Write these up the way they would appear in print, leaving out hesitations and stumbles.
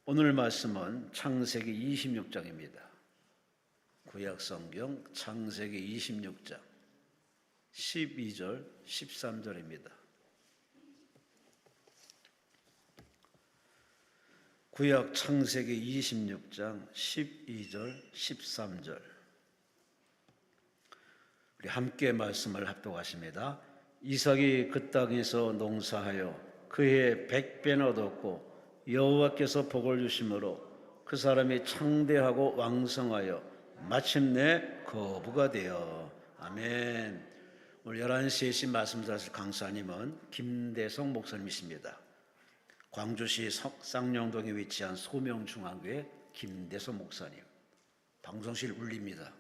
오늘 말씀은 창세기 26장입니다. 구약성경 창세기 26장 12절 13절입니다. 구약 창세기 26장 12절 13절 우리 함께 말씀을 합독하십니다. 이삭이 그 땅에서 농사하여 그해 100배나 얻었고 여호와께서 복을 주심으로 그 사람이 창대하고 왕성하여 마침내 거부가 되어. 아멘. 오늘 11시에 신 말씀 들으실 강사님은 김대성 목사님이십니다. 광주시 쌍용동에 위치한 소명중앙교회 김대성 목사님. 방송실 울립니다.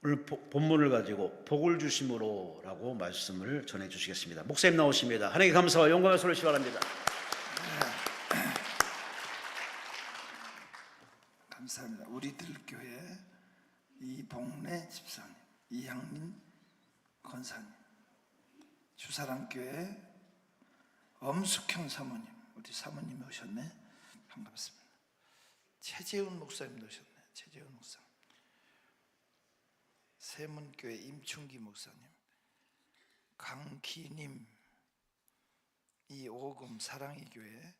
오늘 본문을 가지고 복을 주심으로 라고 말씀을 전해 주시겠습니다. 목사님 나오십니다. 하나님께 감사와 영광을 돌리시기 바랍니다. 감사합니다. 우리들 교회 이봉래 집사님, 이향민 권사님, 주사랑교회 엄숙형 사모님, 우리 사모님이 오셨네. 반갑습니다. 최재훈 목사님도 오셨네. 최재훈 목사. 세문교회 임충기 목사님, 강기님, 이오금 사랑의 교회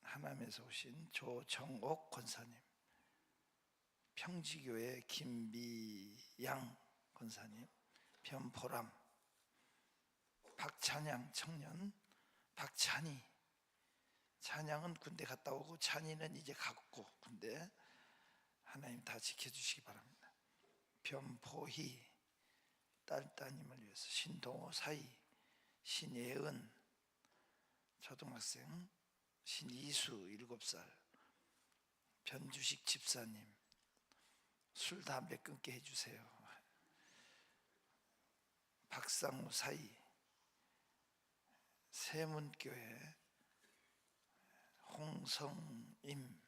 하남에서 오신 조정옥 권사님, 평지교회 김미양 권사님, 변보람, 박찬양 청년, 박찬희. 찬양은 군대 갔다 오고 찬이는 이제 갔고 군대. 하나님 다 지켜주시기 바랍니다. 변포희 딸 따님을 위해서, 신동호 사이, 신예은 초등학생, 신이수 7살, 변주식 집사님 술 담배 끊게 해주세요. 박상우 사이, 세문교회 홍성임,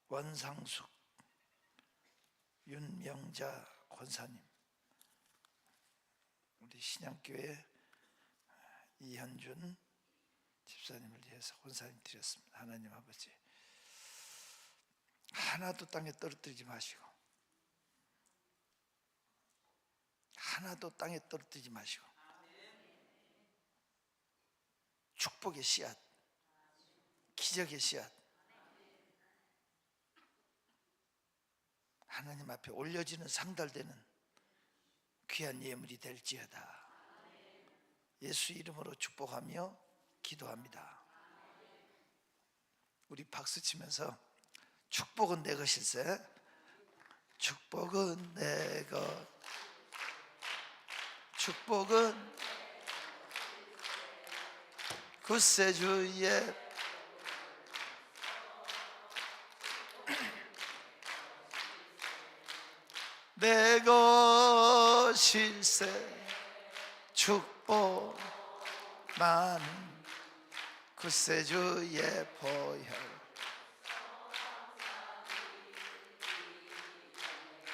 원상숙, 윤명자 권사님, 우리 신양교회 이현준 집사님을 위해서 권사님 드렸습니다. 하나님 아버지, 하나도 땅에 떨어뜨리지 마시고, 하나도 땅에 떨어뜨리지 마시고, 축복의 씨앗, 기적의 씨앗 하나님 앞에 올려지는 상달되는 귀한 예물이 될지어다. 예수 이름으로 축복하며 기도합니다. 우리 박수 치면서 축복은 내 것일세, 축복은 내 것, 축복은 구세주의 내 것일세, 축복 많은 구세주의 보혈.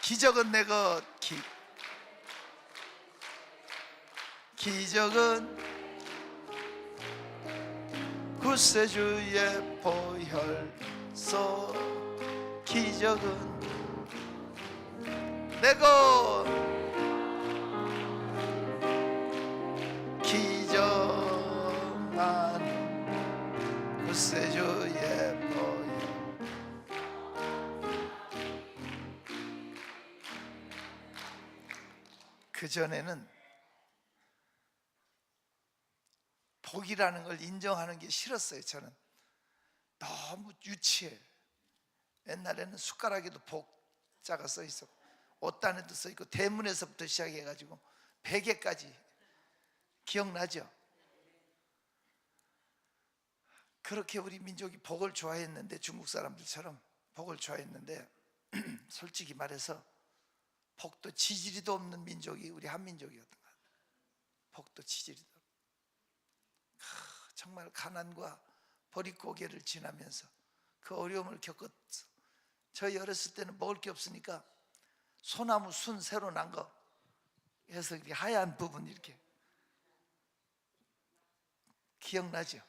기적은 내 것, 기적은 구세주의 보혈 속, 기적은 내 것, 기적만 구세주의 보혈. 그전에는 복이라는 걸 인정하는 게 싫었어요. 저는 너무 유치해. 옛날에는 숟가락에도 복자가 써 있었고, 옷단에도 써 있고, 대문에서부터 시작해가지고 베개까지. 기억나죠? 그렇게 우리 민족이 복을 좋아했는데, 중국 사람들처럼 복을 좋아했는데 솔직히 말해서 복도 지지리도 없는 민족이 우리 한민족이었던 것 같아요. 복도 지지리도 없는. 정말 가난과 보릿고개를 지나면서 그 어려움을 겪었어. 저희 어렸을 때는 먹을 게 없으니까 소나무 순 새로 난 거 해서 이렇게 하얀 부분 이렇게 기억나죠?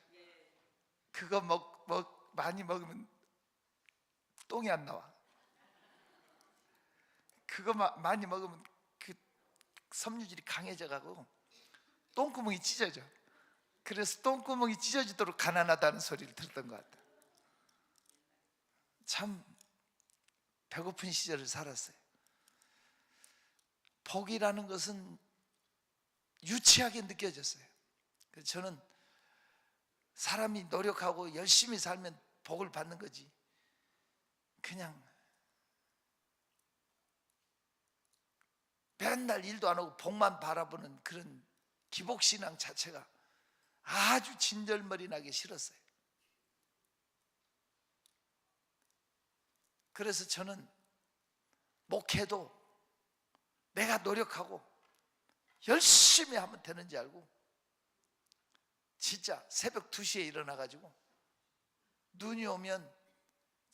그거 많이 먹으면 똥이 안 나와. 그거 많이 먹으면 그 섬유질이 강해져 가고 똥구멍이 찢어져. 그래서 똥구멍이 찢어지도록 가난하다는 소리를 들었던 것 같아요. 참 배고픈 시절을 살았어요. 복이라는 것은 유치하게 느껴졌어요. 그래서 저는 사람이 노력하고 열심히 살면 복을 받는 거지, 그냥 맨날 일도 안 하고 복만 바라보는 그런 기복신앙 자체가 아주 진절머리 나게 싫었어요. 그래서 저는 목회도 내가 노력하고 열심히 하면 되는지 알고 진짜 새벽 2시에 일어나가지고 눈이 오면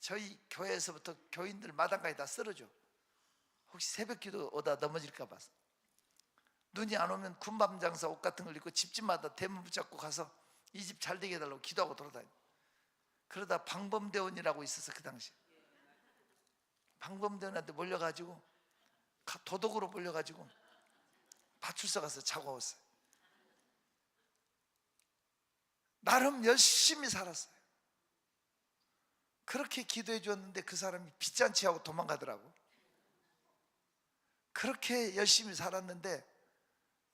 저희 교회에서부터 교인들 마당까지 다 쓸어줘. 혹시 새벽 기도 오다 넘어질까 봐서. 눈이 안 오면 군밤장사 옷 같은 걸 입고 집집마다 대문 붙잡고 가서 이 집 잘 되게 해달라고 기도하고 돌아다녀. 그러다 방범대원이라고 있어서 그 당시 방범대원한테 몰려가지고 도둑으로 몰려가지고 파출소 가서 자고 왔어요. 나름 열심히 살았어요. 그렇게 기도해 줬는데 그 사람이 빚잔치하고 도망가더라고. 그렇게 열심히 살았는데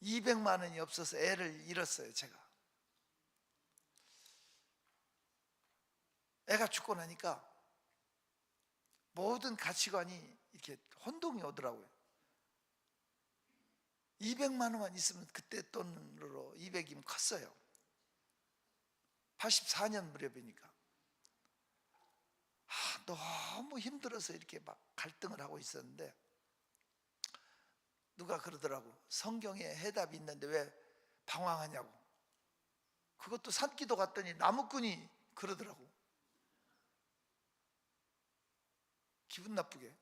200만 원이 없어서 애를 잃었어요. 제가 애가 죽고 나니까 모든 가치관이 이렇게 혼동이 오더라고요. 200만 원만 있으면 그때 돈으로 200이면 컸어요. 84년 무렵이니까. 너무 힘들어서 이렇게 막 갈등을 하고 있었는데 누가 그러더라고. 성경에 해답이 있는데 왜 방황하냐고. 그것도 산기도 갔더니 나무꾼이 그러더라고. 기분 나쁘게.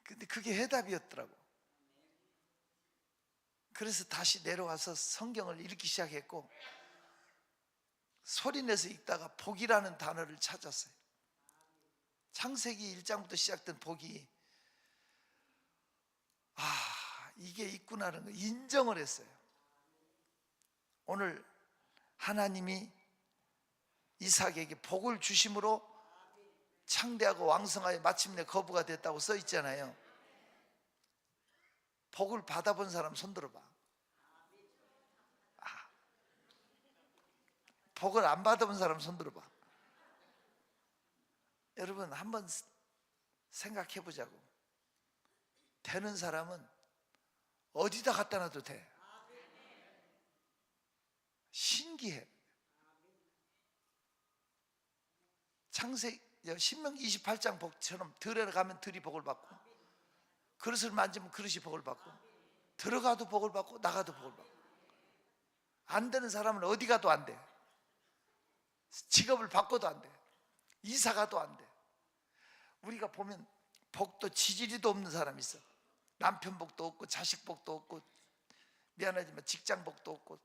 근데 그게 해답이었더라고. 그래서 다시 내려와서 성경을 읽기 시작했고 소리내서 읽다가 복이라는 단어를 찾았어요. 창세기 1장부터 시작된 복이 이게 있구나라는 걸 인정을 했어요. 오늘 하나님이 이삭에게 복을 주심으로 창대하고 왕성하여 마침내 거부가 됐다고 써 있잖아요. 복을 받아본 사람 손 들어봐. 복을 안 받아본 사람 손 들어봐. 여러분 한번 생각해 보자고. 되는 사람은 어디다 갖다 놔도 돼. 신기해. 신명기 28장 복처럼 들에 가면 들이 복을 받고 그릇을 만지면 그릇이 복을 받고 들어가도 복을 받고 나가도 복을 받고. 안 되는 사람은 어디 가도 안 돼. 직업을 바꿔도 안 돼. 이사 가도 안 돼. 우리가 보면 복도 지지리도 없는 사람이 있어. 남편 복도 없고 자식 복도 없고 미안하지만 직장 복도 없고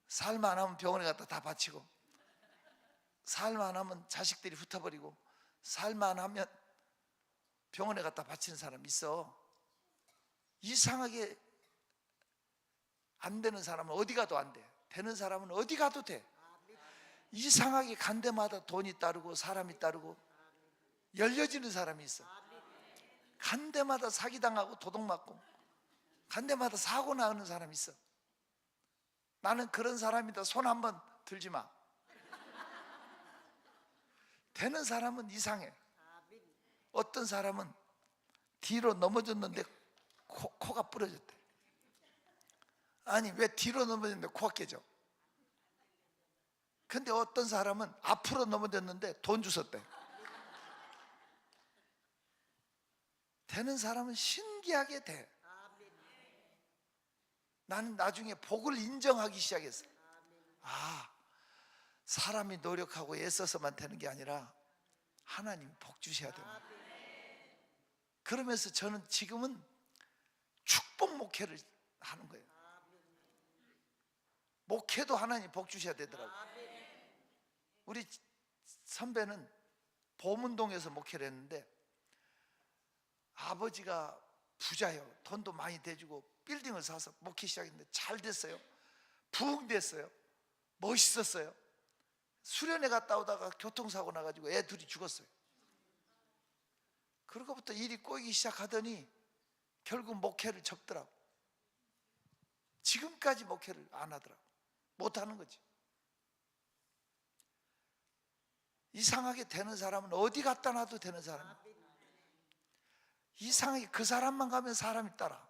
살만 하면 병원에 갖다 다 바치고 살만 하면 자식들이 흩어버리고 살만 하면 병원에 갖다 바치는 사람이 있어. 이상하게 안 되는 사람은 어디 가도 안 돼. 되는 사람은 어디 가도 돼. 이상하게 간 데마다 돈이 따르고 사람이 따르고 열려지는 사람이 있어. 간 데마다 사기당하고 도둑맞고 간 데마다 사고 나는 사람이 있어. 나는 그런 사람이다. 손 한번 들지 마. 되는 사람은 이상해. 어떤 사람은 뒤로 넘어졌는데 코가 부러졌대. 아니 왜 뒤로 넘어졌는데 코가 깨져? 근데 어떤 사람은 앞으로 넘어졌는데 돈 주웠대. 되는 사람은 신기하게 돼. 나는 나중에 복을 인정하기 시작했어. 사람이 노력하고 애써서만 되는 게 아니라 하나님이 복 주셔야 된다. 그러면서 저는 지금은 축복 목회를 하는 거예요. 목회도 하나님 복 주셔야 되더라고요. 우리 선배는 보문동에서 목회를 했는데 아버지가 부자요. 돈도 많이 대주고 빌딩을 사서 목회 시작했는데 잘 됐어요. 부흥됐어요. 멋있었어요. 수련회 갔다 오다가 교통사고 나가지고 애 둘이 죽었어요. 그러고부터 일이 꼬이기 시작하더니 결국 목회를 접더라고. 지금까지 목회를 안 하더라고. 못하는 거지. 이상하게 되는 사람은 어디 갖다 놔도 되는 사람이야. 이상하게 그 사람만 가면 사람이 따라,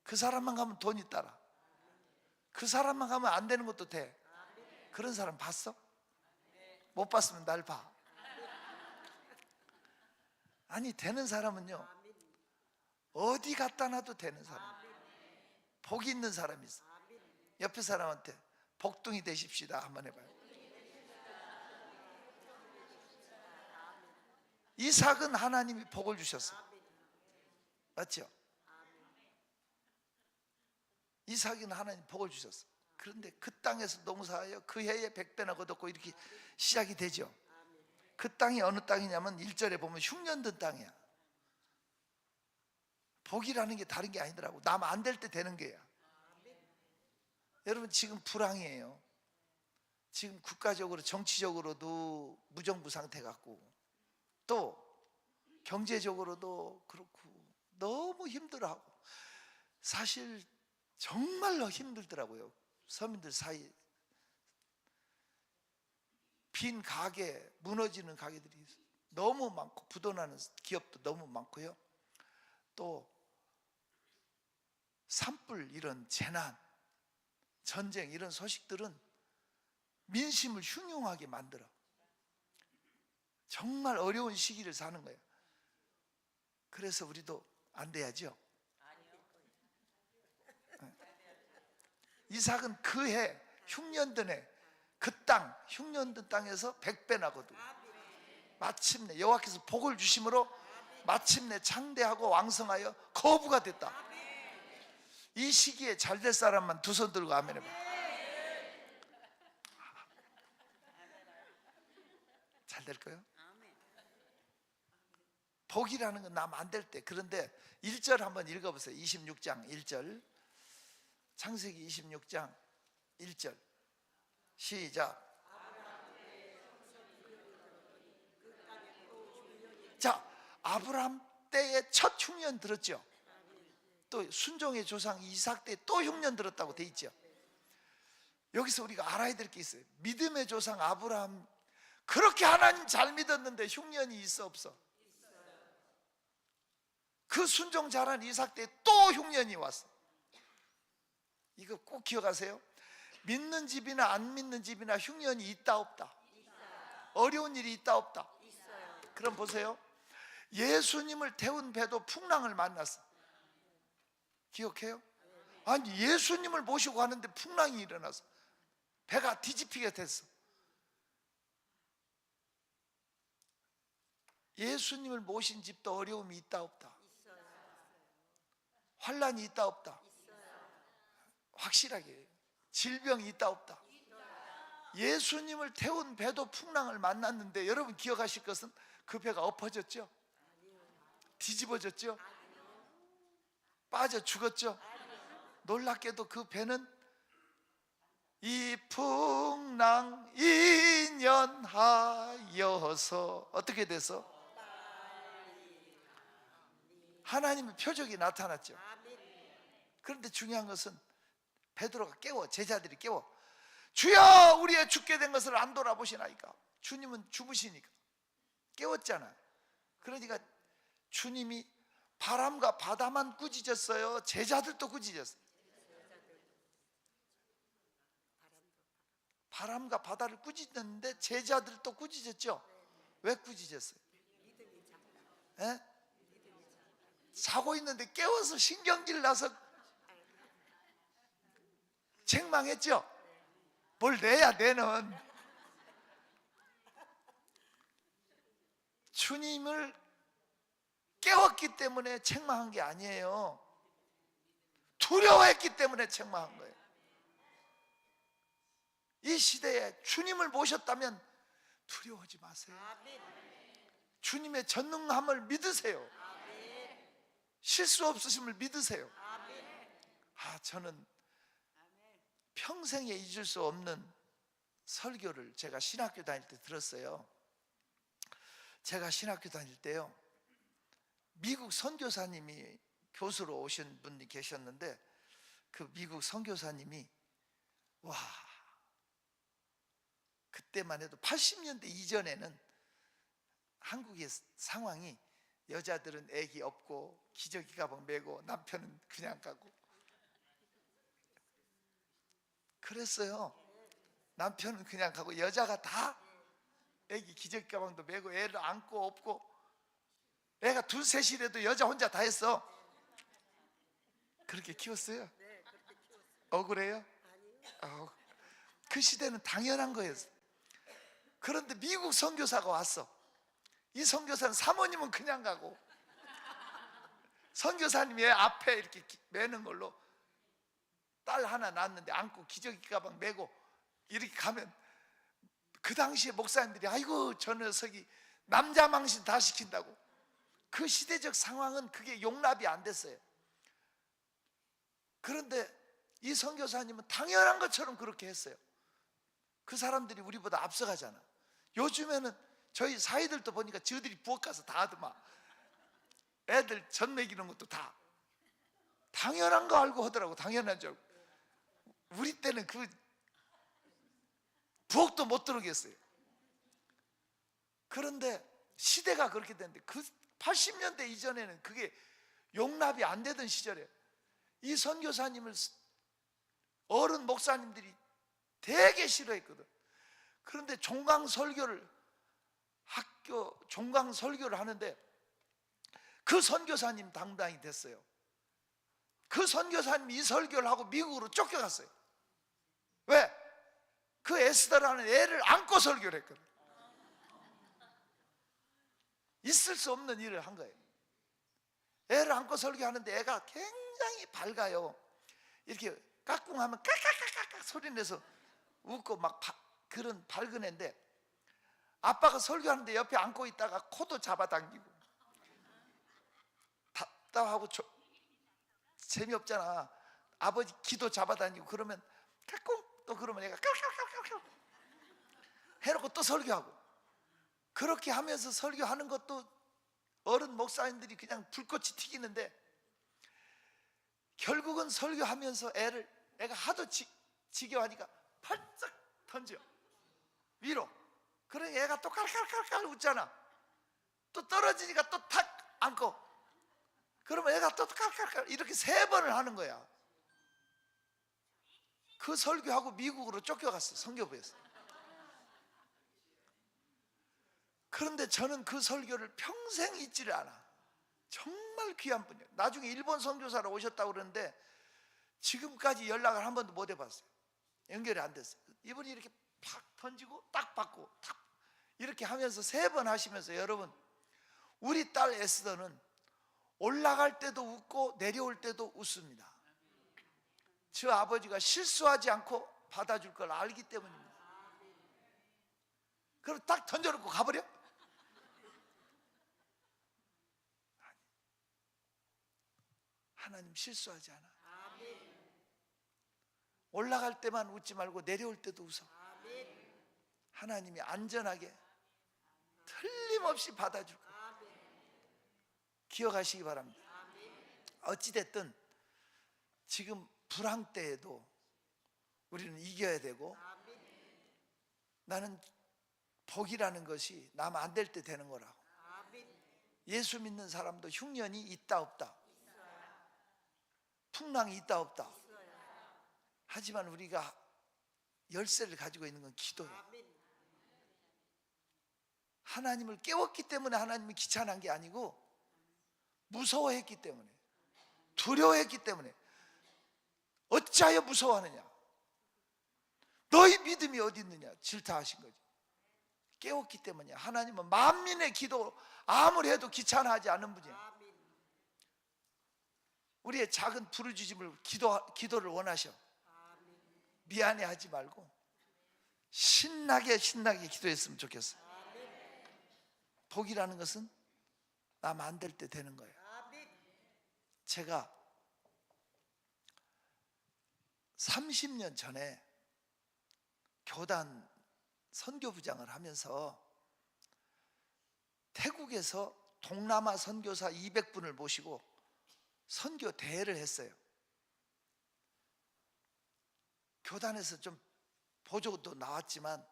그 사람만 가면 돈이 따라, 그 사람만 가면 안 되는 것도 돼. 그런 사람 봤어? 못 봤으면 날 봐. 아니, 되는 사람은요 어디 갖다 놔도 되는 사람, 복 있는 사람이 있어. 옆에 사람한테 복둥이 되십시다 한번 해봐요. 이삭은 하나님이 복을 주셨어. 맞죠? 이삭은 하나님 복을 주셨어. 그런데 그 땅에서 농사하여 그 해에 100배나 거뒀고 이렇게 시작이 되죠. 그 땅이 어느 땅이냐면 1절에 보면 흉년든 땅이야. 복이라는 게 다른 게 아니더라고. 남 안 될 때 되는 게야. 여러분, 지금 불황이에요. 지금 국가적으로 정치적으로도 무정부 상태 같고 또 경제적으로도 그렇고 너무 힘들어하고, 사실 정말로 힘들더라고요. 서민들 사이 빈 가게, 무너지는 가게들이 너무 많고 부도나는 기업도 너무 많고요. 또 산불, 이런 재난, 전쟁, 이런 소식들은 민심을 흉흉하게 만들어. 정말 어려운 시기를 사는 거예요. 그래서 우리도 안 돼야죠. 이삭은 그 해 흉년든 해 그 땅, 흉년든 땅에서 100배나 거두고 마침내 여호와께서 복을 주심으로 마침내 창대하고 왕성하여 거부가 됐다. 이 시기에 잘 될 사람만 두 손 들고 아멘 해봐. 잘 될 거예요? 복이라는 건 남 안 될 때. 그런데 1절 한번 읽어보세요. 26장 1절, 창세기 26장 1절 시작. 자, 아브라함 때에 첫 흉년 들었죠. 또 순종의 조상 이삭 때 또 흉년 들었다고 돼 있죠. 여기서 우리가 알아야 될 게 있어요. 믿음의 조상 아브라함, 그렇게 하나님 잘 믿었는데 흉년이 있어 없어? 그 순종 잘한 이삭 때 또 흉년이 왔어. 이거 꼭 기억하세요. 믿는 집이나 안 믿는 집이나 흉년이 있다 없다? 어려운 일이 있다 없다? 그럼 보세요. 예수님을 태운 배도 풍랑을 만났어. 기억해요? 아니, 예수님을 모시고 가는데 풍랑이 일어나서 배가 뒤집히게 됐어. 예수님을 모신 집도 어려움이 있다 없다? 환란이 있다 없다? 확실하게. 질병이 있다 없다? 예수님을 태운 배도 풍랑을 만났는데 여러분 기억하실 것은 그 배가 엎어졌죠? 뒤집어졌죠? 빠져 죽었죠? 놀랍게도 그 배는 이 풍랑 인연하여서 어떻게 돼서 하나님의 표적이 나타났죠. 그런데 중요한 것은 베드로가 깨워, 제자들이 깨워. 주여, 우리의 죽게 된 것을 안 돌아보시나이까. 주님은 죽으시니까 깨웠잖아. 그러니까 주님이 바람과 바다만 꾸짖었어요? 제자들도 꾸짖었어요? 바람과 바다를 꾸짖었는데 제자들도 꾸짖었죠? 왜 꾸짖었어요? 에? 자고 있는데 깨워서 신경질 나서 책망했죠? 뭘 내야 내는. 주님을 깨웠기 때문에 책망한 게 아니에요. 두려워했기 때문에 책망한 거예요. 이 시대에 주님을 모셨다면 두려워하지 마세요. 주님의 전능함을 믿으세요. 실수 없으심을 믿으세요. 저는 평생에 잊을 수 없는 설교를 제가 신학교 다닐 때 들었어요. 제가 신학교 다닐 때요, 미국 선교사님이 교수로 오신 분이 계셨는데, 그 미국 선교사님이 그때만 해도 80년대 이전에는 한국의 상황이, 여자들은 애기 업고 기저귀 가방 메고 남편은 그냥 가고 그랬어요. 남편은 그냥 가고 여자가 다 애기 기저귀 가방도 메고 애를 안고 업고, 애가 둘 셋이라도 여자 혼자 다 했어. 그렇게 키웠어요? 억울해요? 그 시대는 당연한 거였어. 그런데 미국 선교사가 왔어. 이 선교사는 사모님은 그냥 가고, 선교사님이 앞에 이렇게 매는 걸로 딸 하나 낳았는데 안고 기저귀 가방 메고 이렇게 가면, 그 당시에 목사님들이 아이고 저 녀석이 남자 망신 다 시킨다고. 그 시대적 상황은 그게 용납이 안 됐어요. 그런데 이 선교사님은 당연한 것처럼 그렇게 했어요. 그 사람들이 우리보다 앞서가잖아. 요즘에는 저희 사이들도 보니까 저들이 부엌 가서 다 하더만. 애들 전 먹이는 것도 다 당연한 거 알고 하더라고. 당연한 줄 알고. 우리 때는 그 부엌도 못 들어오겠어요. 그런데 시대가 그렇게 됐는데, 그 80년대 이전에는 그게 용납이 안 되던 시절에 이 선교사님을 어른 목사님들이 되게 싫어했거든. 그런데 종강 설교를 하는데 그 선교사님 당당히 됐어요. 그 선교사님이 이 설교를 하고 미국으로 쫓겨갔어요. 왜? 그 에스더라는 애를 안고 설교를 했거든. 있을 수 없는 일을 한 거예요. 애를 안고 설교하는데 애가 굉장히 밝아요. 이렇게 까꿍하면 까까까까까 소리 내서 웃고 막 그런 밝은 애인데, 아빠가 설교하는데 옆에 안고 있다가 코도 잡아당기고 답답하고 재미없잖아. 아버지 기도 잡아당기고 그러면 까꿍, 또 그러면 애가 까까까까 해놓고 또 설교하고. 그렇게 하면서 설교하는 것도 어른 목사님들이 그냥 불꽃이 튀기는데, 결국은 설교하면서 애가 하도 지겨워하니까 팔짝 던져 위로. 그러니 애가 또 깔깔깔깔 웃잖아. 또 떨어지니까 또 탁 안고, 그러면 애가 또 깔깔깔 이렇게 3번을 하는 거야. 그 설교하고 미국으로 쫓겨갔어, 선교부에서. 그런데 저는 그 설교를 평생 잊지를 않아. 정말 귀한 분이에요. 나중에 일본 선교사로 오셨다고 그러는데 지금까지 연락을 한 번도 못 해봤어요. 연결이 안 됐어요. 이분이 이렇게 팍 던지고 딱 받고 탁 이렇게 하면서 3번 하시면서, 여러분, 우리 딸 에스더는 올라갈 때도 웃고 내려올 때도 웃습니다. 저 아버지가 실수하지 않고 받아줄 걸 알기 때문입니다. 그럼 딱 던져놓고 가버려? 하나님 실수하지 않아. 올라갈 때만 웃지 말고 내려올 때도 웃어. 하나님이 안전하게 틀림없이 받아줄 거예요. 기억하시기 바랍니다. 어찌됐든 지금 불황 때에도 우리는 이겨야 되고, 나는 복이라는 것이 나면 안 될 때 되는 거라고. 예수 믿는 사람도 흉년이 있다 없다, 풍랑이 있다 없다. 하지만 우리가 열쇠를 가지고 있는 건 기도예요. 하나님을 깨웠기 때문에 하나님이 귀찮은 게 아니고, 무서워했기 때문에, 두려워했기 때문에. 어찌하여 무서워하느냐? 너희 믿음이 어디 있느냐? 질타하신 거지. 깨웠기 때문이야. 하나님은 만민의 기도 아무리 해도 귀찮아하지 않는 분이에요. 우리의 작은 부르짖음을 기도를 원하셔. 미안해하지 말고 신나게 기도했으면 좋겠어요. 복이라는 것은 나 만들 때 되는 거예요. 제가 30년 전에 교단 선교부장을 하면서 태국에서 동남아 선교사 200분을 모시고 선교 대회를 했어요. 교단에서 좀 보조도 나왔지만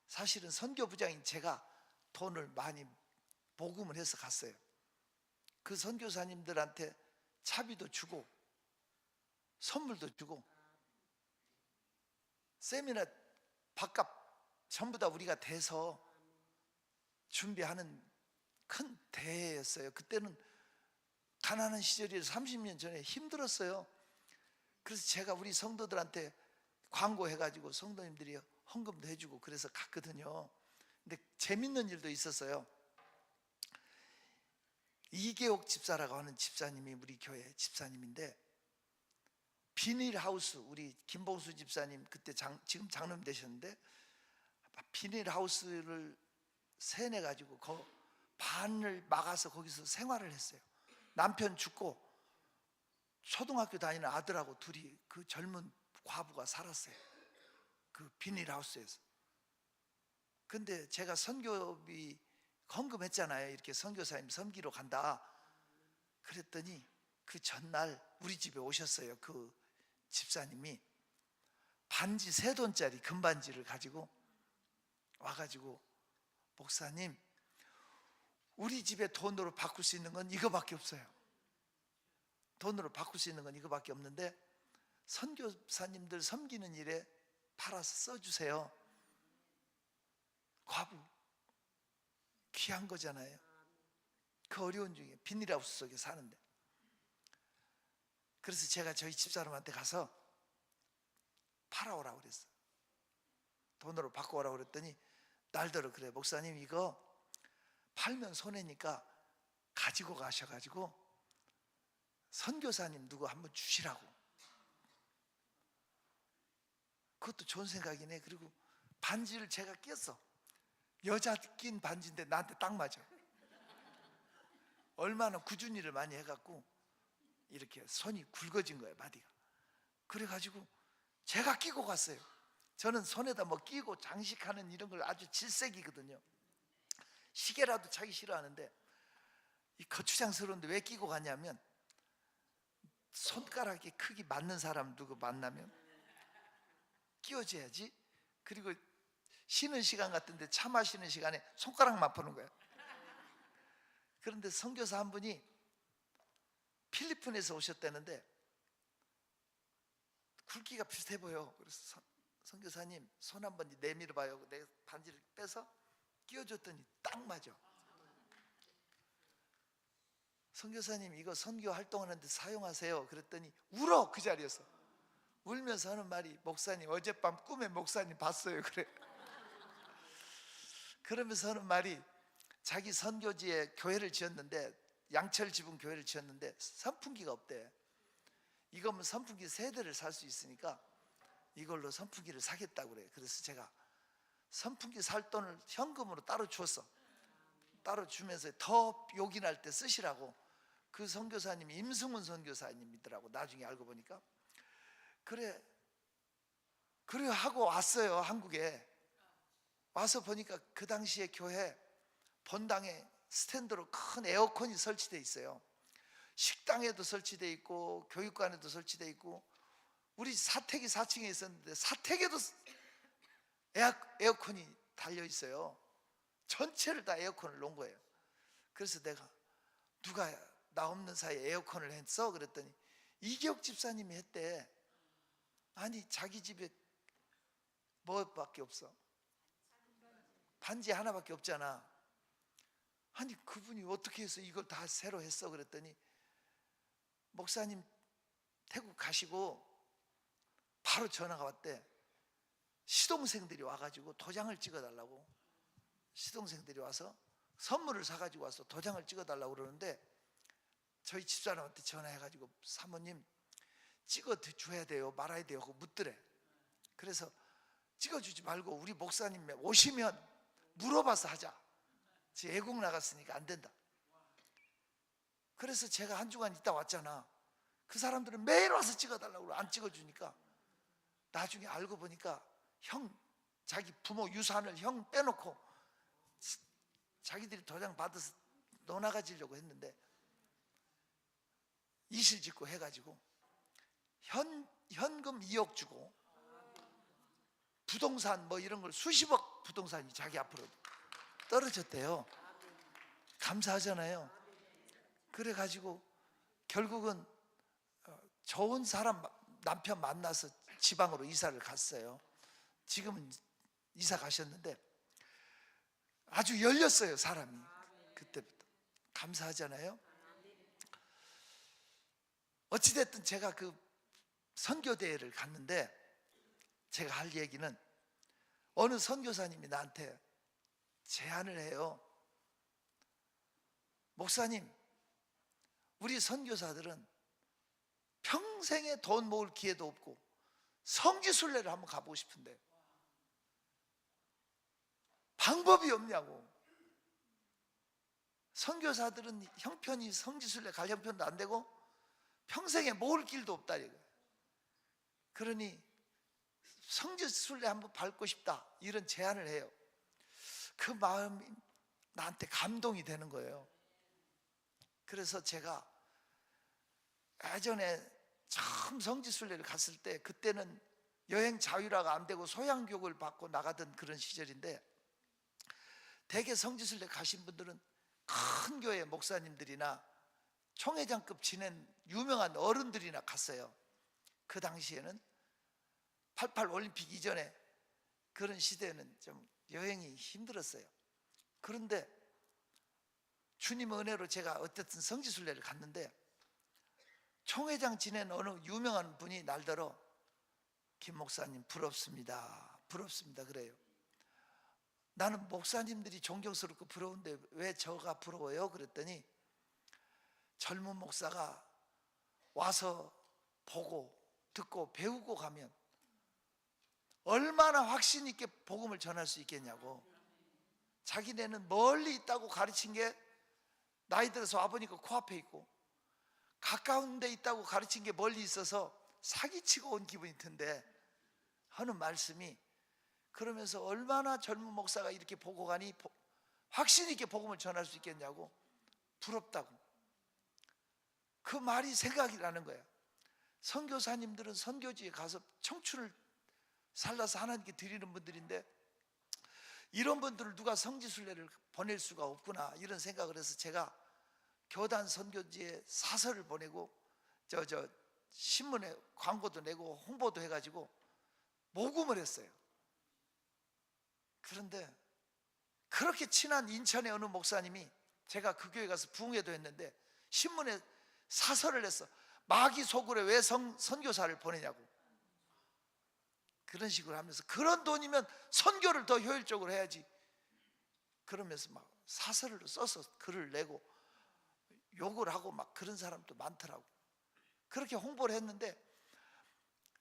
사실은 선교부장인 제가 돈을 많이 모금을 해서 갔어요. 그 선교사님들한테 차비도 주고 선물도 주고 세미나 밥값 전부 다 우리가 대서 준비하는 큰 대회였어요. 그때는 가난한 시절이라서 30년 전에 힘들었어요. 그래서 제가 우리 성도들한테 광고해가지고 성도님들이 헌금도 해주고 그래서 갔거든요. 근데 재밌는 일도 있었어요. 이계옥 집사라고 하는 집사님이 우리 교회 집사님인데, 비닐하우스, 우리 김봉수 집사님 그때 지금 장로님 되셨는데 비닐하우스를 세내가지고 반을 막아서 거기서 생활을 했어요. 남편 죽고 초등학교 다니는 아들하고 둘이 그 젊은 과부가 살았어요. 그 비닐하우스에서. 근데 제가 선교비 헌금했잖아요. 이렇게 선교사님 섬기러 간다. 그랬더니 그 전날 우리 집에 오셨어요. 그 집사님이 반지 3돈짜리 금반지를 가지고 와가지고, 목사님, 우리 집에 돈으로 바꿀 수 있는 건 이거밖에 없어요. 돈으로 바꿀 수 있는 건 이거밖에 없는데 선교사님들 섬기는 일에 팔아서 써주세요. 과부 귀한 거잖아요. 그 어려운 중에 비닐하우스 속에 사는데. 그래서 제가 저희 집사람한테 가서 팔아오라고 그랬어요. 돈으로 바꿔오라고 그랬더니 날더러 그래, 목사님 이거 팔면 손해니까 가지고 가셔가지고 선교사님 누구 한번 주시라고. 그것도 좋은 생각이네. 그리고 반지를 제가 꼈어. 여자 낀 반지인데 나한테 딱 맞아. 얼마나 꾸준히를 많이 해갖고 이렇게 손이 굵어진 거예요, 바디가. 그래가지고 제가 끼고 갔어요. 저는 손에다 뭐 끼고 장식하는 이런 걸 아주 질색이거든요. 시계라도 차기 싫어하는데 이 거추장스러운데 왜 끼고 가냐면, 손가락이 크기 맞는 사람 누구 만나면 끼워줘야지. 그리고 쉬는 시간 같은데 차 마시는 시간에 손가락만 푸는 거야. 그런데 선교사 한 분이 필리핀에서 오셨다는데 굵기가 비슷해 보여. 그래서 선교사님 손 한번 내밀어 봐요. 내 반지를 빼서 끼워줬더니 딱 맞아. 선교사님 이거 선교 활동하는데 사용하세요. 그랬더니 울어. 그 자리에서 울면서 하는 말이, 목사님 어젯밤 꿈에 목사님 봤어요. 그래. 그러면서 하는 말이, 자기 선교지에 교회를 지었는데, 양철 지붕 교회를 지었는데 선풍기가 없대. 이거면 선풍기 3대를 살 수 있으니까 이걸로 선풍기를 사겠다고 그래. 그래서 제가 선풍기 살 돈을 현금으로 따로 줬어. 따로 주면서 더 요긴할 때 쓰시라고. 그 선교사님이 임승훈 선교사님이더라고. 나중에 알고 보니까. 그래 하고 왔어요. 한국에 와서 보니까 그 당시에 교회 본당에 스탠드로 큰 에어컨이 설치되어 있어요. 식당에도 설치되어 있고 교육관에도 설치되어 있고, 우리 사택이 4층에 있었는데 사택에도 에어컨이 달려 있어요. 전체를 다 에어컨을 놓은 거예요. 그래서 내가, 누가 나 없는 사이에 에어컨을 했어? 그랬더니 이계옥 집사님이 했대. 아니 자기 집에 뭐밖에 없어? 반지 하나밖에 없잖아. 아니 그분이 어떻게 해서 이걸 다 새로 했어? 그랬더니, 목사님 태국 가시고 바로 전화가 왔대. 시동생들이 와가지고 도장을 찍어달라고. 시동생들이 와서 선물을 사가지고 와서 도장을 찍어달라고 그러는데, 저희 집사람한테 전화해가지고 사모님 찍어줘야 돼요 말아야 돼요 하고 묻더래. 그래서 찍어주지 말고 우리 목사님 오시면 물어봐서 하자. 지금 애국 나갔으니까 안 된다. 그래서 제가 한 주간 있다 왔잖아. 그 사람들은 매일 와서 찍어달라고 안 찍어주니까 나중에 알고 보니까 자기 부모 유산을 형 빼놓고 자기들이 도장 받아서 논아가지려고 했는데 이실 짓고 해가지고 현금 2억 주고 부동산 뭐 이런 걸 수십억 부동산이 자기 앞으로 떨어졌대요. 감사하잖아요. 그래가지고 결국은 좋은 사람 남편 만나서 지방으로 이사를 갔어요. 지금은 이사 가셨는데 아주 열렸어요, 사람이. 그때부터. 감사하잖아요. 어찌됐든 제가 그 선교대회를 갔는데 제가 할 얘기는 어느 선교사님이 나한테 제안을 해요. 목사님, 우리 선교사들은 평생에 돈 모을 기회도 없고 성지순례를 한번 가보고 싶은데 방법이 없냐고. 선교사들은 형편이 성지순례 갈 형편도 안 되고 평생에 모을 길도 없다 이거예요. 그러니 성지순례 한번 밟고 싶다 이런 제안을 해요. 그 마음이 나한테 감동이 되는 거예요. 그래서 제가 예전에 처음 성지순례를 갔을 때 그때는 여행 자유화가 안 되고 소양교육을 받고 나가던 그런 시절인데 대개 성지순례 가신 분들은 큰 교회 목사님들이나 총회장급 지낸 유명한 어른들이나 갔어요. 그 당시에는 88 올림픽 이전에 그런 시대에는 좀 여행이 힘들었어요. 그런데 주님 은혜로 제가 어쨌든 성지순례를 갔는데 총회장 지낸 어느 유명한 분이 날더러 김 목사님 부럽습니다. 부럽습니다. 그래요. 나는 목사님들이 존경스럽고 부러운데 왜 저가 부러워요? 그랬더니 젊은 목사가 와서 보고 듣고 배우고 가면 얼마나 확신 있게 복음을 전할 수 있겠냐고. 자기네는 멀리 있다고 가르친 게 나이 들어서 와보니까 코앞에 있고 가까운 데 있다고 가르친 게 멀리 있어서 사기치고 온 기분이 든데 하는 말씀이, 그러면서 얼마나 젊은 목사가 이렇게 보고 가니 확신 있게 복음을 전할 수 있겠냐고. 부럽다고. 그 말이 생각이 나는 거야. 선교사님들은 선교지에 가서 청춘을 살라서 하나님께 드리는 분들인데 이런 분들을 누가 성지순례를 보낼 수가 없구나 이런 생각을 해서 제가 교단 선교지에 사설을 보내고 신문에 광고도 내고 홍보도 해가지고 모금을 했어요. 그런데 그렇게 친한 인천의 어느 목사님이 제가 그 교회 가서 부흥회도 했는데 신문에 사설을 했어. 마귀 속으로 왜 선교사를 보내냐고. 그런 식으로 하면서 그런 돈이면 선교를 더 효율적으로 해야지. 그러면서 막 사설을 써서 글을 내고 욕을 하고 막 그런 사람도 많더라고. 그렇게 홍보를 했는데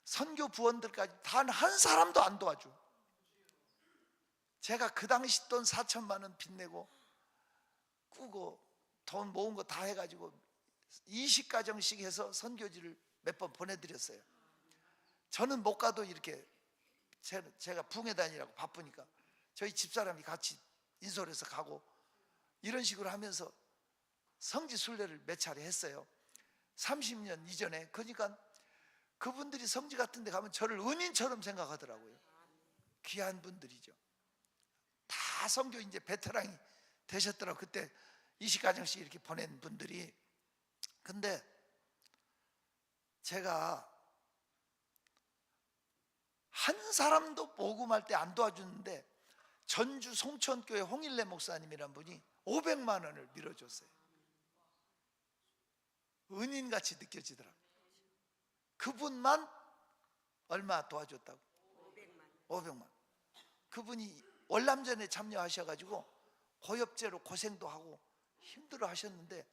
선교 부원들까지 단 한 사람도 안 도와줘. 제가 그 당시 돈 4천만 원 빚내고 꾸고 돈 모은 거 다 해가지고 20가정씩 해서 선교지를 몇 번 보내드렸어요. 저는 못 가도 이렇게 제가 부흥회 다니라고 바쁘니까 저희 집사람이 같이 인솔해서 가고 이런 식으로 하면서 성지순례를 몇 차례 했어요. 30년 이전에. 그러니까 그분들이 성지 같은 데 가면 저를 은인처럼 생각하더라고요. 귀한 분들이죠. 다 선교 이제 베테랑이 되셨더라고요. 그때 20가정씩 이렇게 보낸 분들이. 근데 제가 한 사람도 모금할 때 안 도와주는데 전주 송천교회 홍일래 목사님이란 분이 500만 원을 밀어줬어요. 은인같이 느껴지더라고요. 그분만 얼마 도와줬다고? 500만. 그분이 월남전에 참여하셔가지고 고엽제로 고생도 하고 힘들어 하셨는데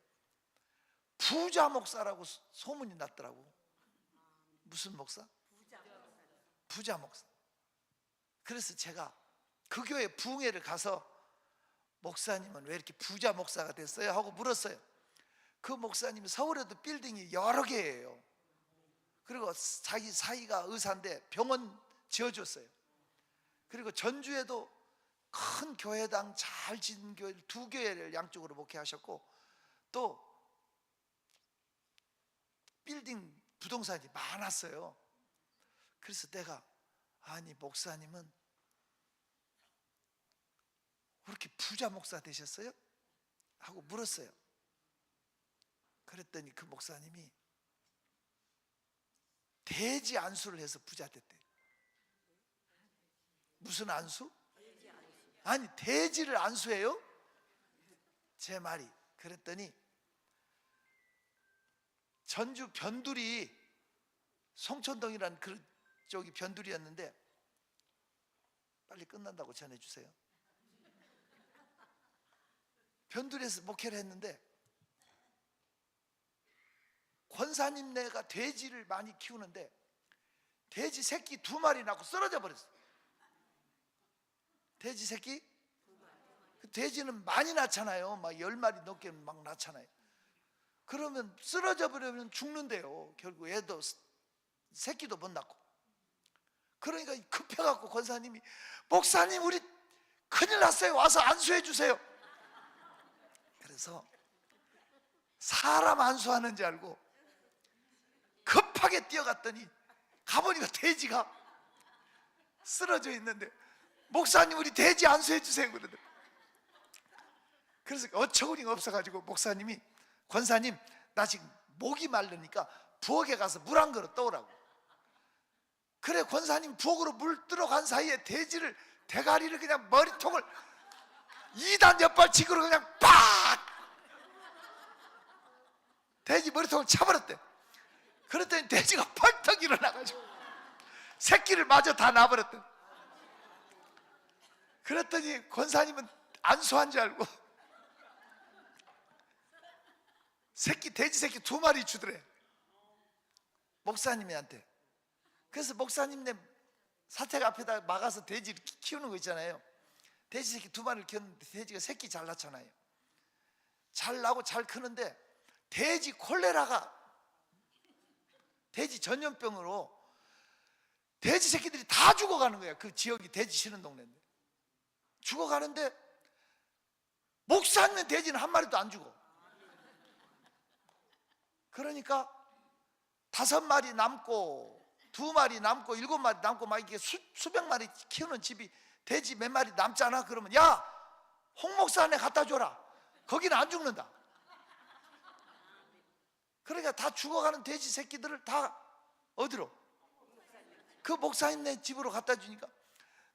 부자 목사라고 소문이 났더라고. 무슨 목사? 부자 목사. 그래서 제가 그 교회 부흥회를 가서 목사님은 왜 이렇게 부자 목사가 됐어요? 하고 물었어요. 그 목사님은 서울에도 빌딩이 여러 개예요. 그리고 자기 사이가 의사인데 병원 지어줬어요. 그리고 전주에도 큰 교회당 잘 지은 교회 두 교회를 양쪽으로 목회하셨고, 또 빌딩 부동산이 많았어요. 그래서 내가, 아니 목사님은 왜 이렇게 부자 목사 되셨어요? 하고 물었어요. 그랬더니 그 목사님이 돼지 안수를 해서 부자 됐대. 무슨 안수? 아니 돼지를 안수해요? 제 말이. 그랬더니 전주 변두리, 송천동이라는 그쪽이 변두리였는데, 빨리 끝난다고 전해주세요. 변두리에서 목회를 했는데 권사님네가 돼지를 많이 키우는데 돼지 새끼 2마리 낳고 쓰러져 버렸어요. 돼지 새끼? 그 돼지는 많이 낳잖아요. 막 10마리 넘게 막 낳잖아요. 그러면 쓰러져 버리면 죽는데요. 결국 애도 새끼도 못 낳고. 그러니까 급해갖고 권사님이, 목사님 우리 큰일 났어요. 와서 안수해 주세요. 그래서 사람 안수하는 줄 알고 급하게 뛰어갔더니 가보니까 돼지가 쓰러져 있는데, 목사님 우리 돼지 안수해 주세요 그러더라고요. 그래서 어처구니가 없어가지고 목사님이, 권사님 나 지금 목이 마르니까 부엌에 가서 물 한 그릇 떠오라고. 그래 권사님 부엌으로 물 들어간 사이에 돼지를, 대가리를 그냥 머리통을 2단 옆발치기로 그냥 빡! 돼지 머리통을 차버렸대. 그랬더니 돼지가 펄떡 일어나가지고 새끼를 마저 다 놔버렸대. 그랬더니 권사님은 안수한 줄 알고 돼지 새끼 2마리 주더래, 목사님한테. 그래서 목사님네 사택 앞에다 막아서 돼지를 키우는 거 있잖아요. 돼지 새끼 2마리를 키웠는데 돼지가 새끼 잘 낳잖아요. 잘 나고 잘 크는데 돼지 콜레라가, 돼지 전염병으로 돼지 새끼들이 다 죽어가는 거야. 그 지역이 돼지 쉬는 동네인데 죽어가는데 목사님 돼지는 한 마리도 안 죽어. 그러니까 5마리 남고 2마리 남고 7마리 남고 막 이게 수백 마리 키우는 집이 돼지 몇 마리 남잖아. 그러면 야, 홍 목사네 갖다 줘라. 거기는 안 죽는다. 그러니까 다 죽어가는 돼지 새끼들을 다 어디로? 그 목사님네 집으로 갖다 주니까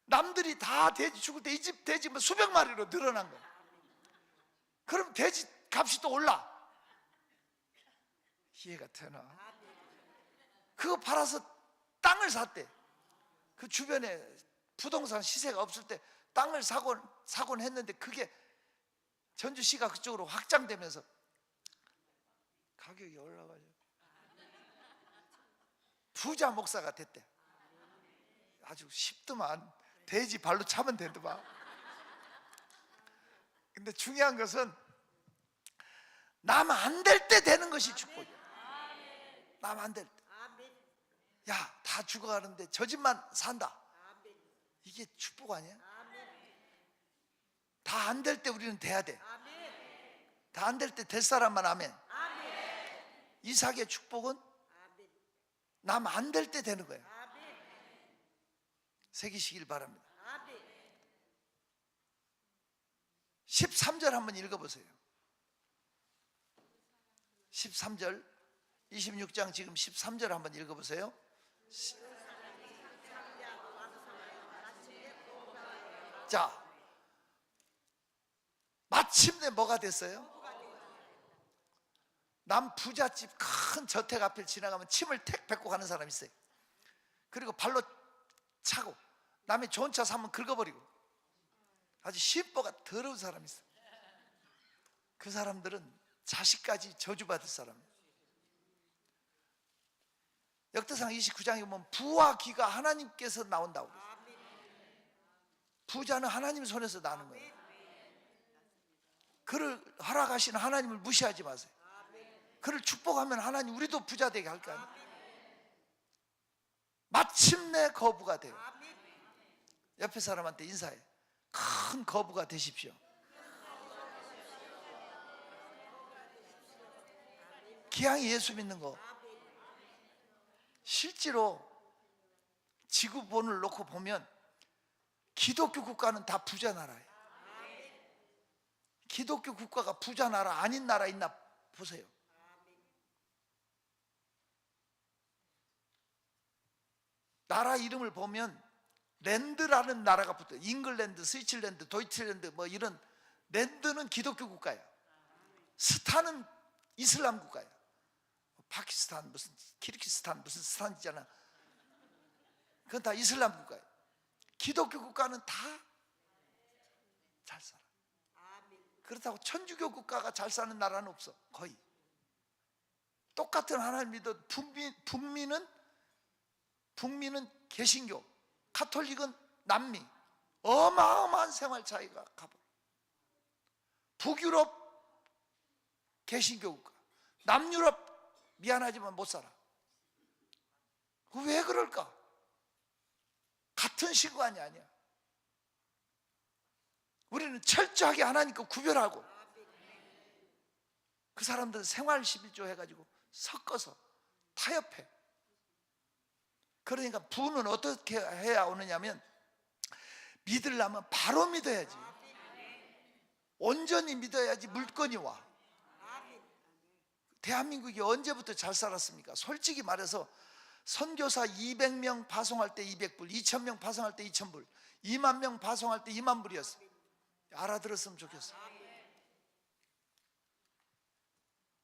남들이 다 돼지 죽을 때 이 집 돼지 뭐 수백 마리로 늘어난 거야. 그럼 돼지 값이 또 올라. 이해가 되나? 그거 팔아서 땅을 샀대. 그 주변에 부동산 시세가 없을 때 땅을 사곤 했는데 그게 전주시가 그쪽으로 확장되면서 가격이 올라가죠. 부자 목사가 됐대. 아주 쉽더만. 돼지 발로 차면 되더만. 근데 중요한 것은 남 안 될 때 되는 것이 축복이야. 남 안 될 때. 야, 다 죽어가는데 저 집만 산다. 이게 축복 아니야? 다 안 될 때 우리는 돼야 돼. 다 안 될 때 될 사람만 아멘. 이삭의 축복은 남 안 될 때 되는 거야. 새기시길 바랍니다. 13절 한번 읽어보세요. 13절, 26장 지금 13절 한번 읽어보세요. 자, 마침내 뭐가 됐어요? 남 부잣집 큰 저택 앞을 지나가면 침을 택 뱉고 가는 사람이 있어요. 그리고 발로 차고 남의 좋은 차 사면 긁어버리고 아주 심보가 더러운 사람이 있어요. 그 사람들은 자식까지 저주받을 사람이에요. 역대상 29장에 보면 부와 귀가 하나님께서 나온다고 그랬어요. 부자는 하나님 손에서 나는 거예요. 그를 허락하시는 하나님을 무시하지 마세요. 그를 축복하면 하나님 우리도 부자 되게 할 거 아니에요. 마침내 거부가 돼요. 옆에 사람한테 인사해. 큰 거부가 되십시오. 기왕이 예수 믿는 거, 실제로 지구본을 놓고 보면 기독교 국가는 다 부자 나라예요. 기독교 국가가 부자 나라 아닌 나라 있나 보세요. 나라 이름을 보면 랜드라는 나라가 붙어요. 잉글랜드, 스위tzer랜드, 도이칠랜드 뭐 이런 랜드는 기독교 국가예요. 스탄은 이슬람 국가예요. 파키스탄 무슨 키르기스탄 무슨 스탄이잖아. 그건 다 이슬람 국가예요. 기독교 국가는 다 잘 살아. 그렇다고 천주교 국가가 잘 사는 나라는 없어. 거의 똑같은 하나님 믿어. 북미는 개신교, 카톨릭은 남미. 어마어마한 생활 차이가 가버. 북유럽 개신교 국가, 남유럽 미안하지만 못 살아. 왜 그럴까? 같은 시간이 아니야. 우리는 철저하게 하나님과 구별하고, 그 사람들은 생활 11조 해가지고 섞어서 타협해. 그러니까 부는 어떻게 해야 오느냐면, 믿으려면 바로 믿어야지. 온전히 믿어야지 물건이 와. 대한민국이 언제부터 잘 살았습니까? 솔직히 말해서 선교사 200명 파송할 때 200불, 2000명 파송할 때 2000불, 2만 명 파송할 때 2만 불이었어. 알아들었으면 좋겠어.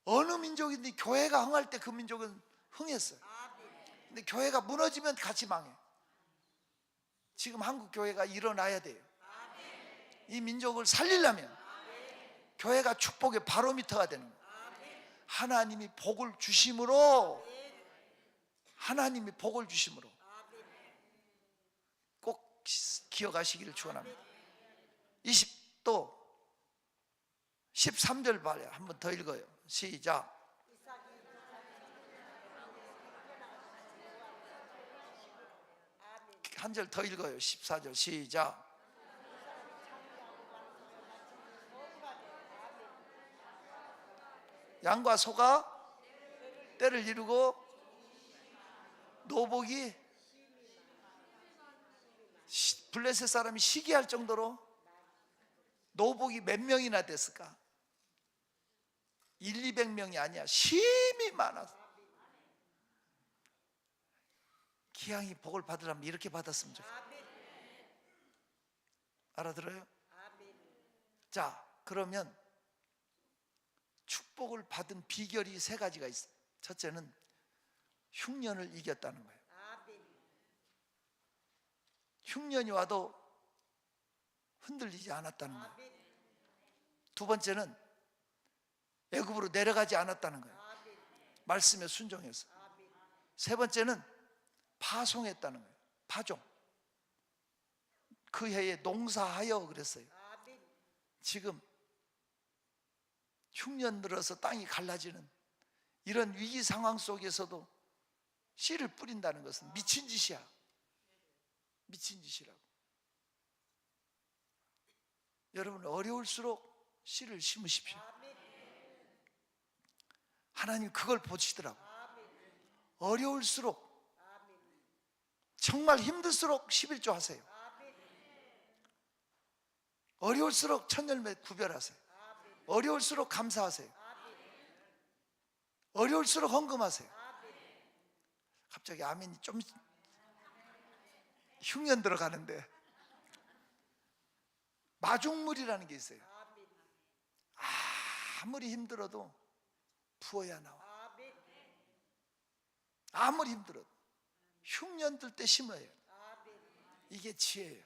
어느 민족인데 교회가 흥할 때 그 민족은 흥했어요. 근데 교회가 무너지면 같이 망해. 지금 한국 교회가 일어나야 돼요. 이 민족을 살리려면 교회가 축복의 바로미터가 되는 거예요. 하나님이 복을 주심으로, 하나님이 복을 주심으로 꼭 기억하시기를 축원합니다. 20도 13절 봐요. 한 번 더 읽어요. 시작. 한 절 더 읽어요. 14절 시작. 양과 소가 때를 이루고 노복이, 블레셋 사람이 시기할 정도로 노복이 몇 명이나 됐을까? 200명이 아니야. 심히 많았어. 기왕이 복을 받으려면 이렇게 받았으면 좋겠어요. 알아들어요? 자, 그러면 축복을 받은 비결이 세 가지가 있어요. 첫째는 흉년을 이겼다는 거예요. 흉년이 와도 흔들리지 않았다는 거예요. 두 번째는 애굽으로 내려가지 않았다는 거예요. 말씀에 순종해서. 세 번째는 파송했다는 거예요. 파종. 그 해에 농사하여 그랬어요. 지금 흉년 들어서 땅이 갈라지는 이런 위기 상황 속에서도 씨를 뿌린다는 것은 미친 짓이야. 미친 짓이라고. 여러분, 어려울수록 씨를 심으십시오. 하나님 그걸 보시더라고. 어려울수록, 정말 힘들수록 11조 하세요. 어려울수록 천열매 구별하세요. 어려울수록 감사하세요. 어려울수록 헌금하세요. 갑자기 아멘이 좀 흉년 들어가는데, 마중물이라는 게 있어요. 아무리 힘들어도 부어야 나와. 아무리 힘들어도 흉년 들 때 심어요. 이게 지혜예요.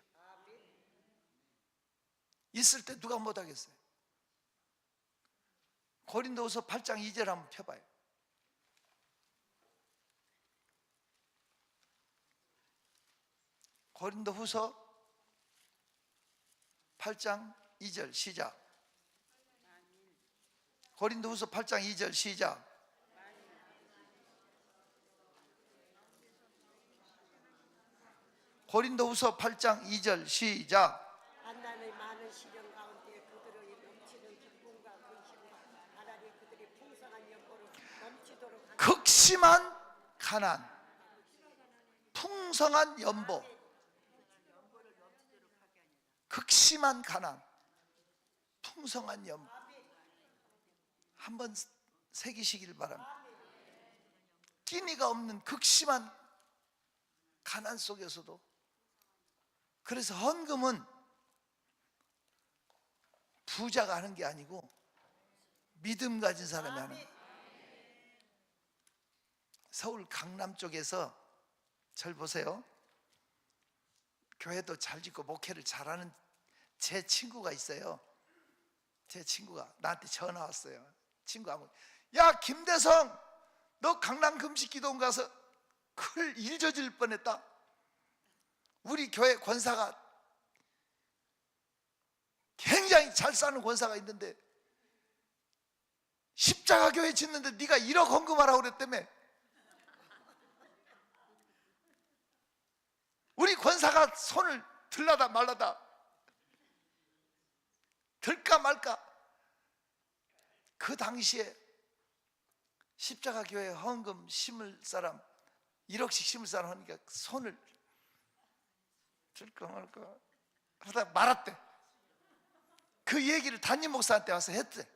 있을 때 누가 못하겠어요? 고린도후서 8장 2절 한번 펴봐요. 고린도후서 8장 2절 시작. 고린도후서 8장 2절 시작. 고린도후서 8장 2절 시작. 한나의 많은 시련 가운데 그들의 넘치는 기쁨과 근심과 하나님 그들이 풍성한 연보로 넘치도록 하는 극심한 가난, 풍성한 연보, 극심한 가난, 풍성한 연보. 한번 새기시길 바랍니다. 끼니가 없는 극심한 가난 속에서도. 그래서 헌금은 부자가 하는 게 아니고 믿음 가진 사람이 하는 거예요. 서울 강남 쪽에서 절 보세요. 교회도 잘 짓고 목회를 잘하는 제 친구가 있어요. 제 친구가 나한테 전화 왔어요. 친구가 야 김대성, 너 강남 금식기도원 가서 큰 일 저질 뻔했다. 우리 교회 권사가 굉장히 잘 사는 권사가 있는데 십자가 교회 짓는데 네가 1억 헌금하라고 그랬다며. 우리 권사가 손을 들라다 말라다 들까 말까. 그 당시에 십자가 교회 헌금 심을 사람 1억씩 심을 사람 하니까 손을 들까 말까 하다 말았대. 그 얘기를 담임 목사한테 와서 했대.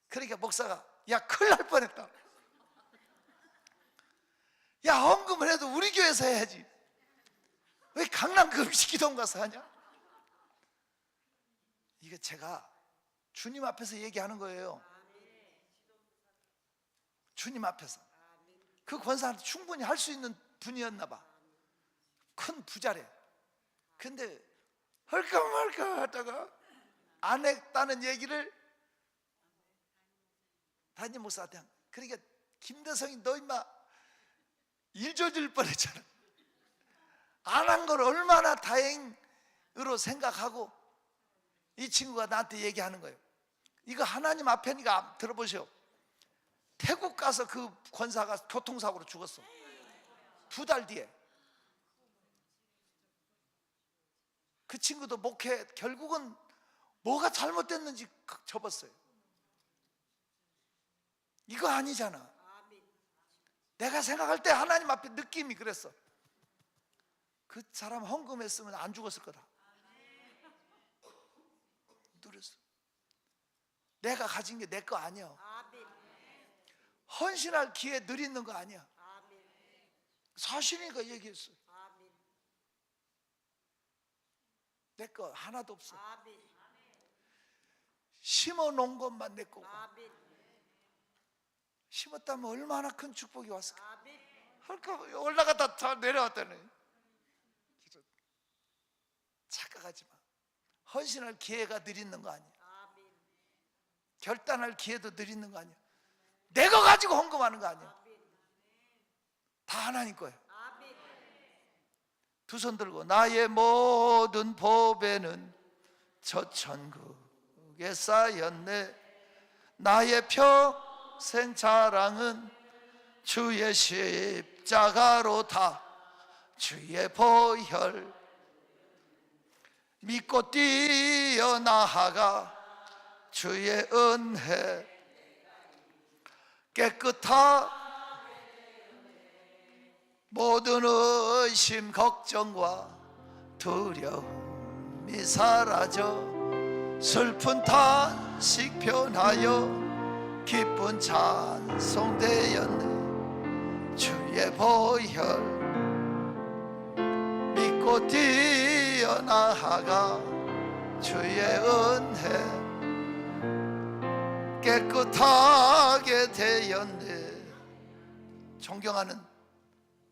그러니까 목사가 야 큰일 날 뻔했다. 야 헌금을 해도 우리 교회에서 해야지 왜 강남 금식기도원 가서 하냐. 이거 제가 주님 앞에서 얘기하는 거예요. 주님 앞에서. 그 권사한테 충분히 할 수 있는 분이었나 봐. 큰 부자래. 근데 할까 말까 하다가 안 했다는 얘기를 담임 목사한테 한. 그러니까 김대성이 너 임마 일 저질 뻔했잖아. 안 한 걸 얼마나 다행으로 생각하고 이 친구가 나한테 얘기하는 거예요. 이거 하나님 앞에니까 들어보시오. 태국 가서 그 권사가 교통사고로 죽었어. 2달 뒤에. 그 친구도 목회 결국은 뭐가 잘못됐는지 접었어요. 이거 아니잖아. 내가 생각할 때 하나님 앞에 느낌이 그랬어. 그 사람 헌금했으면 안 죽었을 거다. 누렸어. 내가 가진 게 내 거 아니야. 헌신할 기회 늘 있는 거 아니야. 사실이니까 얘기했어. 내 거 하나도 없어. 심어 놓은 것만 내 거고. 심었다면 얼마나 큰 축복이 왔을까. 올라갔다 다 내려왔다네. 착각하지 마. 헌신할 기회가 늘 있는 거 아니야. 결단할 기회도 늘 있는 거 아니야. 내 거 가지고 헌금하는 거 아니야. 다 하나님 거예요. 두 손 들고 나의 모든 보배는 저 천국에 쌓였네. 나의 평생 자랑은 주의 십자가로 다. 주의 보혈 믿고 뛰어나아가 주의 은혜 깨끗하. 모든 의심 걱정과 두려움이 사라져 슬픈 탄식 변하여 기쁜 찬송 되었네. 주의 보혈 믿고 뛰어나아가 주의 은혜 깨끗하게 되었네. 존경하는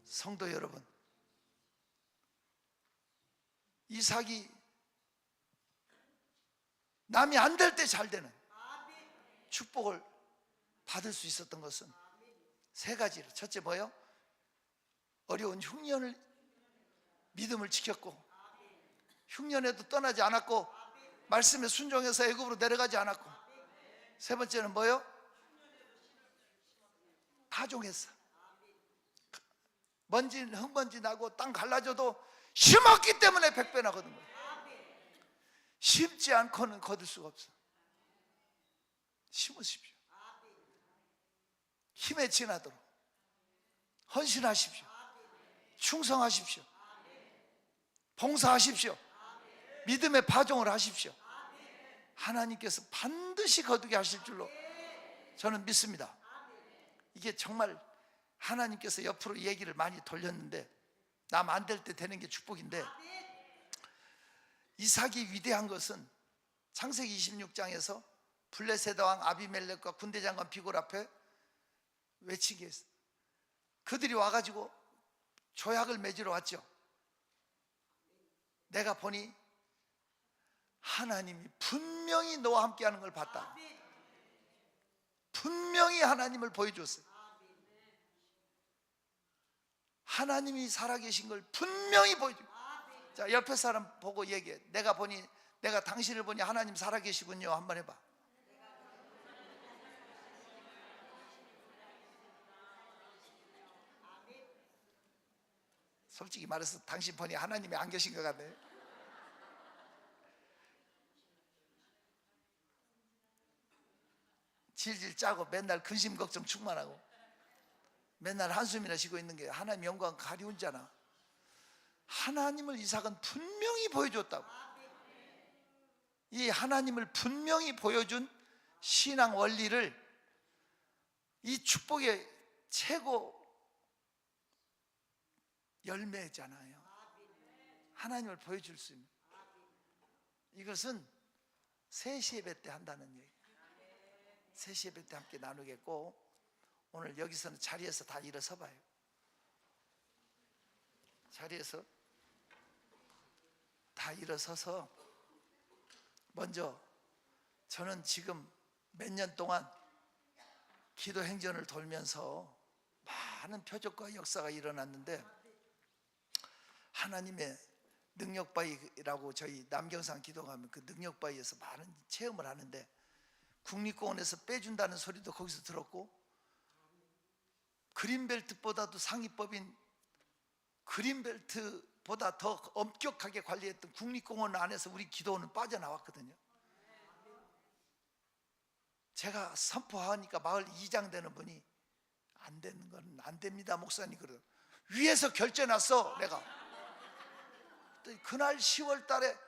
성도 여러분, 이삭이 남이 안 될 때 잘 되는 축복을 받을 수 있었던 것은 세 가지로. 첫째 뭐예요? 어려운 흉년을 믿음을 지켰고 흉년에도 떠나지 않았고 말씀에 순종해서 애굽으로 내려가지 않았고, 세 번째는 뭐요? 파종했어. 먼지 흙먼지 나고 땅 갈라져도 심었기 때문에 100배나 거둔 거야. 심지 않고는 거둘 수가 없어. 심으십시오. 힘에 지나도록 헌신하십시오. 충성하십시오. 봉사하십시오. 믿음의 파종을 하십시오. 하나님께서 반드시 거두게 하실 줄로 저는 믿습니다. 이게 정말 하나님께서 옆으로 얘기를 많이 돌렸는데, 남 안 될 때 되는 게 축복인데, 이삭이 위대한 것은 창세기 26장에서 블레셋 왕 아비멜렉과 군대장관 비골 앞에 외친 게 있어요. 그들이 와가지고 조약을 맺으러 왔죠. 내가 보니 하나님이 분명히 너와 함께하는 걸 봤다. 분명히 하나님을 보여줬어요. 하나님이 살아계신 걸 분명히 보여줘요. 자, 옆에 사람 보고 얘기해. 내가 당신을 보니 하나님 살아계시군요. 한번 해봐. 솔직히 말해서 당신 보니 하나님이 안 계신 것 같네. 질질 짜고 맨날 근심 걱정 충만하고 맨날 한숨이나 쉬고 있는 게 하나님 영광 가리운잖아. 하나님을 이삭은 분명히 보여줬다고. 이 하나님을 분명히 보여준 신앙 원리를, 이 축복의 최고 열매잖아요. 하나님을 보여줄 수 있는. 이것은 세시 예배 때 한다는 얘기예요. 세시 예배 때 함께 나누겠고, 오늘 여기서는 자리에서 다 일어서 봐요. 자리에서 다 일어서서 먼저, 저는 지금 몇 년 동안 기도 행전을 돌면서 많은 표적과 역사가 일어났는데, 하나님의 능력바위라고 저희 남경산 기도 가면 그 능력바위에서 많은 체험을 하는데, 국립공원에서 빼준다는 소리도 거기서 들었고, 그린벨트보다도 상위법인 그린벨트보다 더 엄격하게 관리했던 국립공원 안에서 우리 기도원은 빠져나왔거든요. 제가 선포하니까 마을 이장 되는 분이 안 되는 건 안 됩니다 목사님, 그러더 위에서 결정났어. 내가 그날 10월 달에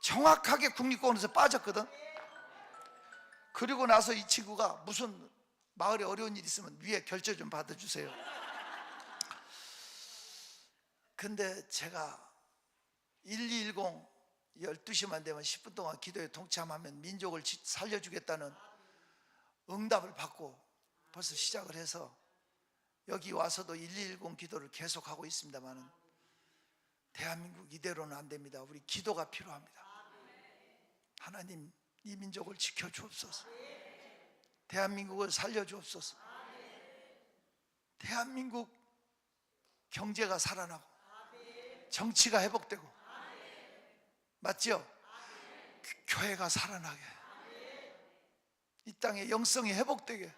정확하게 국립공원에서 빠졌거든. 그리고 나서 이 친구가 무슨 마을에 어려운 일 있으면 위에 결제 좀 받아주세요. 근데 제가 1210 12시만 되면 10분 동안 기도에 동참하면 민족을 살려주겠다는 응답을 받고 벌써 시작을 해서 여기 와서도 1210 기도를 계속하고 있습니다만은, 대한민국 이대로는 안 됩니다. 우리 기도가 필요합니다. 하나님, 이 민족을 지켜주옵소서. 대한민국을 살려주옵소서. 대한민국 경제가 살아나고 정치가 회복되고, 맞죠? 교회가 살아나게, 이 땅의 영성이 회복되게,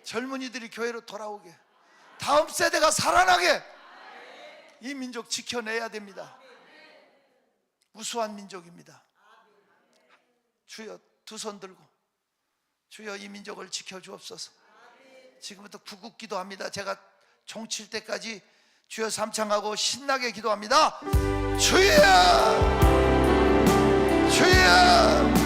젊은이들이 교회로 돌아오게, 다음 세대가 살아나게, 이 민족 지켜내야 됩니다. 우수한 민족입니다. 주여, 두 손 들고 주여, 이 민족을 지켜주옵소서. 지금부터 구국 기도합니다. 제가 종 칠 때까지 주여 삼창하고 신나게 기도합니다. 주여, 주여,